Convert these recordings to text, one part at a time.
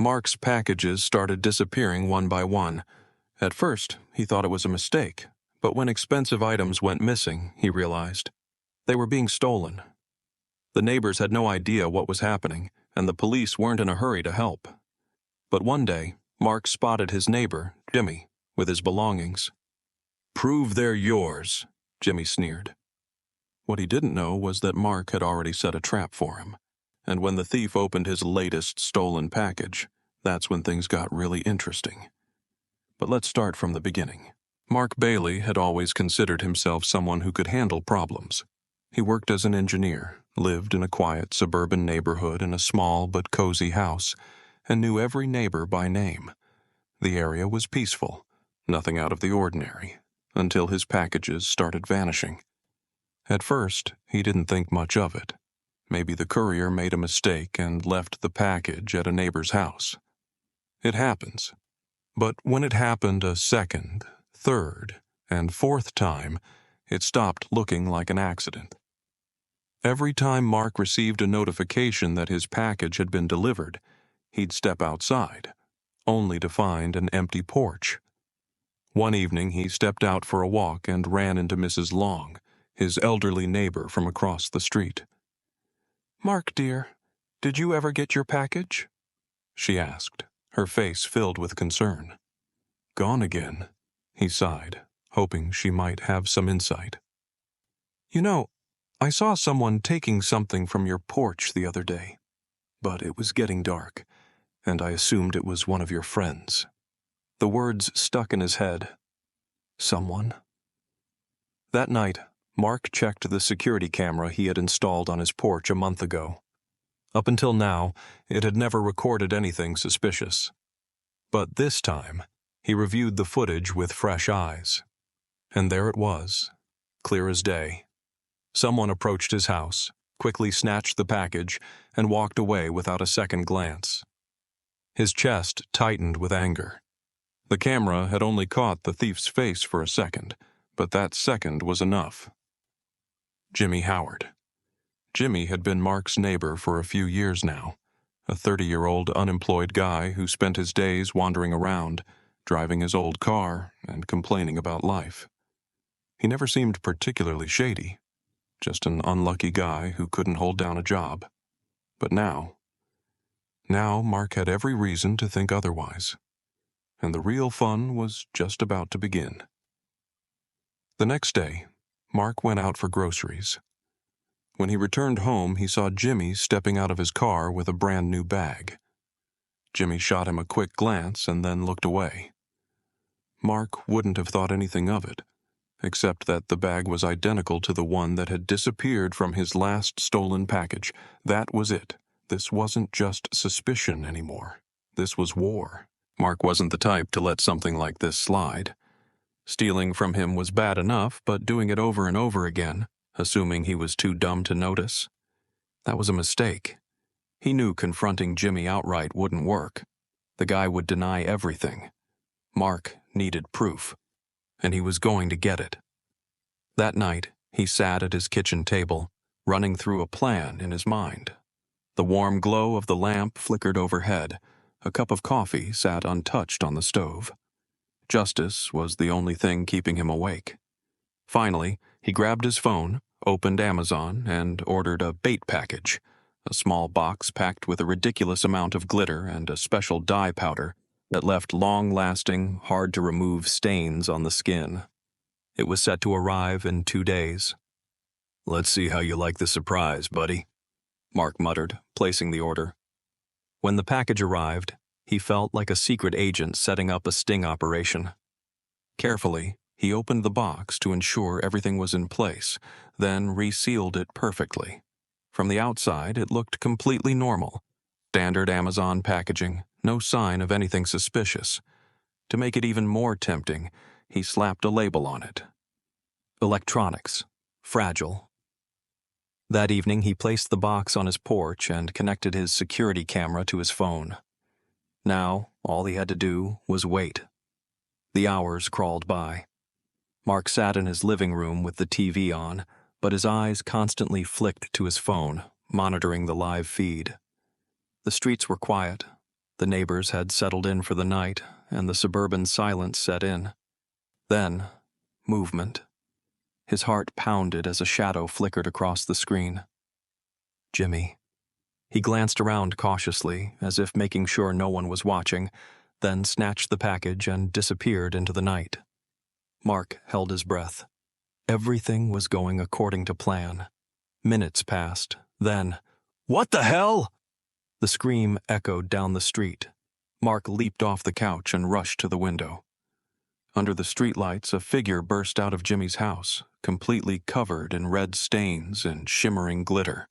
Mark's packages started disappearing one by one. At first, he thought it was a mistake, but when expensive items went missing, he realized they were being stolen. The neighbors had no idea what was happening, and the police weren't in a hurry to help. But one day, Mark spotted his neighbor, Jimmy, with his belongings. "Prove they're yours," Jimmy sneered. What he didn't know was that Mark had already set a trap for him, and when the thief opened his latest stolen package, that's when things got really interesting. But let's start from the beginning. Mark Bailey had always considered himself someone who could handle problems. He worked as an engineer, lived in a quiet suburban neighborhood in a small but cozy house, and knew every neighbor by name. The area was peaceful, nothing out of the ordinary, until his packages started vanishing. At first, he didn't think much of it. Maybe the courier made a mistake and left the package at a neighbor's house. It happens. But when it happened a second, third, and fourth time, it stopped looking like an accident. Every time Mark received a notification that his package had been delivered, he'd step outside, only to find an empty porch. One evening, he stepped out for a walk and ran into Mrs. Long, his elderly neighbor from across the street. "Mark, dear, did you ever get your package?" she asked, her face filled with concern. "Gone again," he sighed, hoping she might have some insight. "You know, I saw someone taking something from your porch the other day, but it was getting dark, and I assumed it was one of your friends." The words stuck in his head. Someone? That night, Mark checked the security camera he had installed on his porch a month ago. Up until now, it had never recorded anything suspicious. But this time, he reviewed the footage with fresh eyes. And there it was, clear as day. Someone approached his house, quickly snatched the package, and walked away without a second glance. His chest tightened with anger. The camera had only caught the thief's face for a second, but that second was enough. Jimmy Howard. Jimmy had been Mark's neighbor for a few years now, a 30-year-old unemployed guy who spent his days wandering around, driving his old car and complaining about life. He never seemed particularly shady, just an unlucky guy who couldn't hold down a job. But now Mark had every reason to think otherwise, and the real fun was just about to begin. The next day, Mark went out for groceries. When he returned home, he saw Jimmy stepping out of his car with a brand new bag. Jimmy shot him a quick glance and then looked away. Mark wouldn't have thought anything of it, except that the bag was identical to the one that had disappeared from his last stolen package. That was it. This wasn't just suspicion anymore. This was war. Mark wasn't the type to let something like this slide. Stealing from him was bad enough, but doing it over and over again, assuming he was too dumb to notice, that was a mistake. He knew confronting Jimmy outright wouldn't work. The guy would deny everything. Mark needed proof, and he was going to get it. That night, he sat at his kitchen table, running through a plan in his mind. The warm glow of the lamp flickered overhead. A cup of coffee sat untouched on the stove. Justice was the only thing keeping him awake. Finally, he grabbed his phone, opened Amazon, and ordered a bait package, a small box packed with a ridiculous amount of glitter and a special dye powder that left long-lasting, hard-to-remove stains on the skin. It was set to arrive in 2 days. "Let's see how you like the surprise, buddy," Mark muttered, placing the order. When the package arrived, he felt like a secret agent setting up a sting operation. Carefully, he opened the box to ensure everything was in place, then resealed it perfectly. From the outside, it looked completely normal. Standard Amazon packaging, no sign of anything suspicious. To make it even more tempting, he slapped a label on it. Electronics. Fragile. That evening, he placed the box on his porch and connected his security camera to his phone. Now, all he had to do was wait. The hours crawled by. Mark sat in his living room with the TV on, but his eyes constantly flicked to his phone, monitoring the live feed. The streets were quiet. The neighbors had settled in for the night, and the suburban silence set in. Then, movement. His heart pounded as a shadow flickered across the screen. Jimmy. He glanced around cautiously, as if making sure no one was watching, then snatched the package and disappeared into the night. Mark held his breath. Everything was going according to plan. Minutes passed. Then, "What the hell?" The scream echoed down the street. Mark leaped off the couch and rushed to the window. Under the streetlights, a figure burst out of Jimmy's house, completely covered in red stains and shimmering glitter.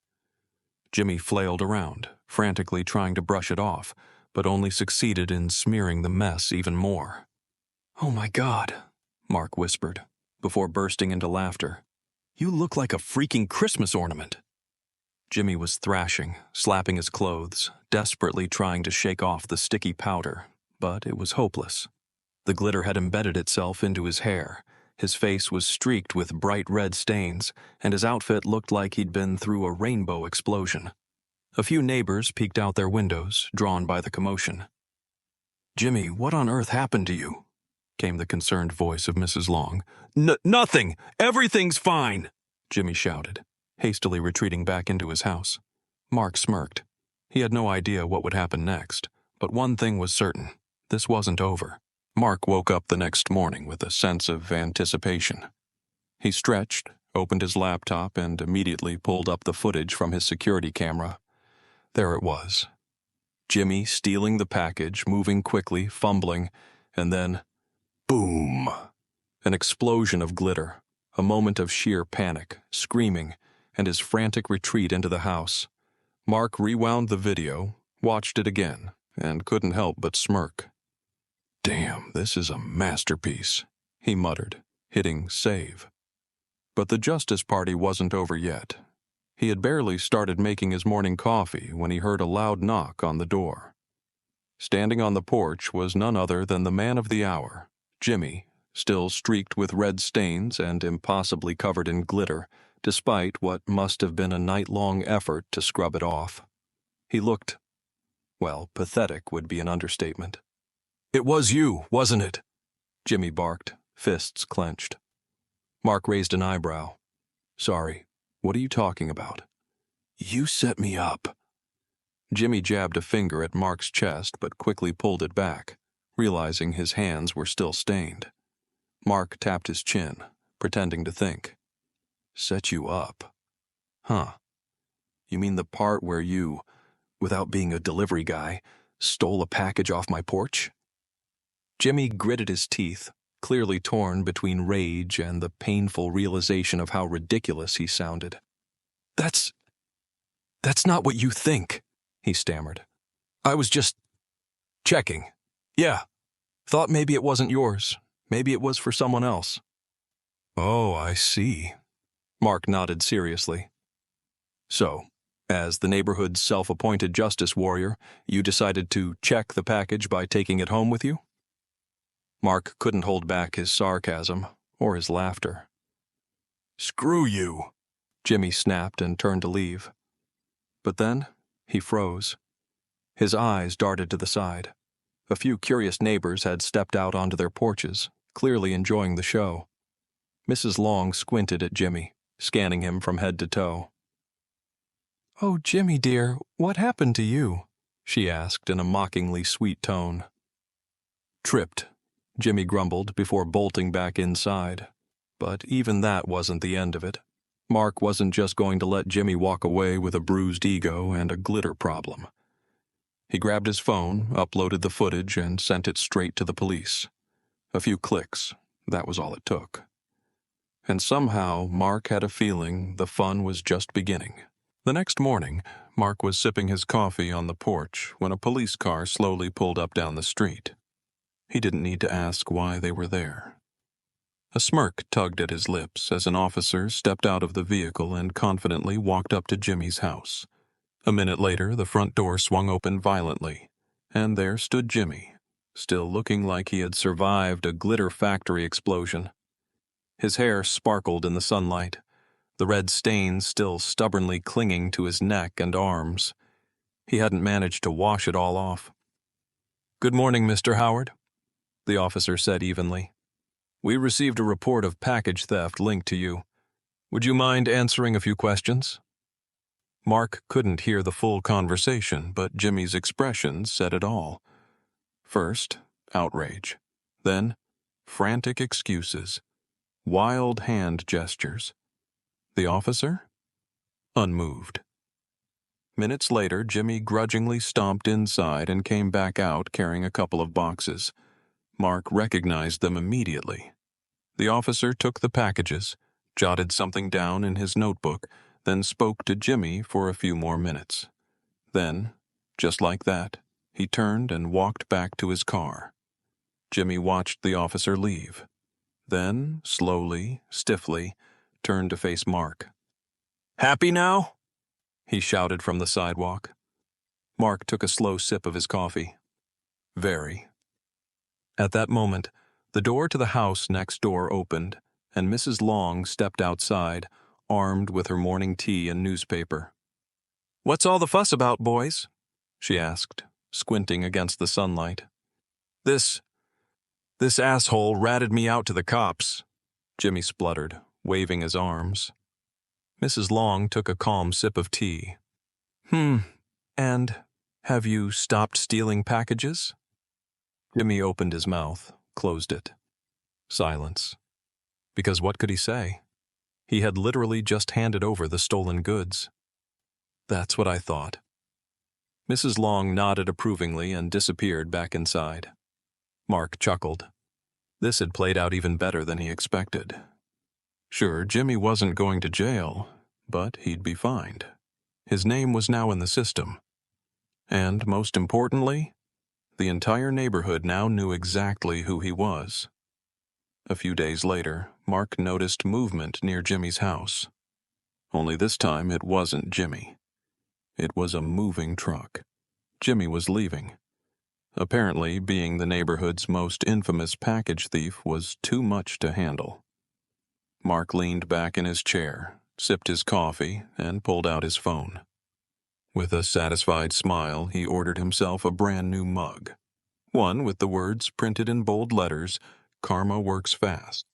Jimmy flailed around, frantically trying to brush it off, but only succeeded in smearing the mess even more. "Oh my God," Mark whispered, before bursting into laughter. "You look like a freaking Christmas ornament." Jimmy was thrashing, slapping his clothes, desperately trying to shake off the sticky powder, but it was hopeless. The glitter had embedded itself into his hair. His face was streaked with bright red stains, and his outfit looked like he'd been through a rainbow explosion. A few neighbors peeked out their windows, drawn by the commotion. "Jimmy, what on earth happened to you?" came the concerned voice of Mrs. Long. Nothing! Everything's fine!" Jimmy shouted, hastily retreating back into his house. Mark smirked. He had no idea what would happen next, but one thing was certain. This wasn't over. Mark woke up the next morning with a sense of anticipation. He stretched, opened his laptop, and immediately pulled up the footage from his security camera. There it was. Jimmy stealing the package, moving quickly, fumbling, and then, boom! An explosion of glitter, a moment of sheer panic, screaming, and his frantic retreat into the house. Mark rewound the video, watched it again, and couldn't help but smirk. "Damn, this is a masterpiece," he muttered, hitting save. But the Justice Party wasn't over yet. He had barely started making his morning coffee when he heard a loud knock on the door. Standing on the porch was none other than the man of the hour, Jimmy, still streaked with red stains and impossibly covered in glitter, despite what must have been a night-long effort to scrub it off. He looked, well, pathetic would be an understatement. "It was you, wasn't it?" Jimmy barked, fists clenched. Mark raised an eyebrow. "Sorry, what are you talking about?" "You set me up." Jimmy jabbed a finger at Mark's chest but quickly pulled it back, realizing his hands were still stained. Mark tapped his chin, pretending to think. "Set you up? Huh. You mean the part where you, without being a delivery guy, stole a package off my porch?" Jimmy gritted his teeth, clearly torn between rage and the painful realization of how ridiculous he sounded. That's not what you think," he stammered. "I was just checking. Yeah. Thought maybe it wasn't yours. Maybe it was for someone else." "Oh, I see." Mark nodded seriously. "So, as the neighborhood's self-appointed justice warrior, you decided to check the package by taking it home with you?" Mark couldn't hold back his sarcasm or his laughter. "Screw you," Jimmy snapped and turned to leave. But then he froze. His eyes darted to the side. A few curious neighbors had stepped out onto their porches, clearly enjoying the show. Mrs. Long squinted at Jimmy, scanning him from head to toe. "Oh, Jimmy dear, what happened to you?" she asked in a mockingly sweet tone. "Tripped," Jimmy grumbled before bolting back inside. But even that wasn't the end of it. Mark wasn't just going to let Jimmy walk away with a bruised ego and a glitter problem. He grabbed his phone, uploaded the footage, and sent it straight to the police. A few clicks, that was all it took. And somehow Mark had a feeling the fun was just beginning. The next morning, Mark was sipping his coffee on the porch when a police car slowly pulled up down the street. He didn't need to ask why they were there. A smirk tugged at his lips as an officer stepped out of the vehicle and confidently walked up to Jimmy's house. A minute later, the front door swung open violently, and there stood Jimmy, still looking like he had survived a glitter factory explosion. His hair sparkled in the sunlight, the red stains still stubbornly clinging to his neck and arms. He hadn't managed to wash it all off. "Good morning, Mr. Howard," the officer said evenly. "We received a report of package theft linked to you. Would you mind answering a few questions?" Mark couldn't hear the full conversation, but Jimmy's expression said it all. First, outrage. Then, frantic excuses. Wild hand gestures. The officer? Unmoved. Minutes later, Jimmy grudgingly stomped inside and came back out carrying a couple of boxes. Mark recognized them immediately. The officer took the packages, jotted something down in his notebook, then spoke to Jimmy for a few more minutes. Then, just like that, he turned and walked back to his car. Jimmy watched the officer leave. Then, slowly, stiffly, turned to face Mark. "Happy now?" he shouted from the sidewalk. Mark took a slow sip of his coffee. Very. At that moment, the door to the house next door opened, and Mrs. Long stepped outside, armed with her morning tea and newspaper. "What's all the fuss about, boys?" she asked, squinting against the sunlight. This asshole ratted me out to the cops," Jimmy spluttered, waving his arms. Mrs. Long took a calm sip of tea. And have you stopped stealing packages?" Jimmy opened his mouth, closed it. Silence. Because what could he say? He had literally just handed over the stolen goods. "That's what I thought." Mrs. Long nodded approvingly and disappeared back inside. Mark chuckled. This had played out even better than he expected. Sure, Jimmy wasn't going to jail, but he'd be fined. His name was now in the system. And, most importantly, the entire neighborhood now knew exactly who he was. A few days later, Mark noticed movement near Jimmy's house. Only this time it wasn't Jimmy. It was a moving truck. Jimmy was leaving. Apparently, being the neighborhood's most infamous package thief was too much to handle. Mark leaned back in his chair, sipped his coffee, and pulled out his phone. With a satisfied smile, he ordered himself a brand new mug. One with the words printed in bold letters, "Karma works fast."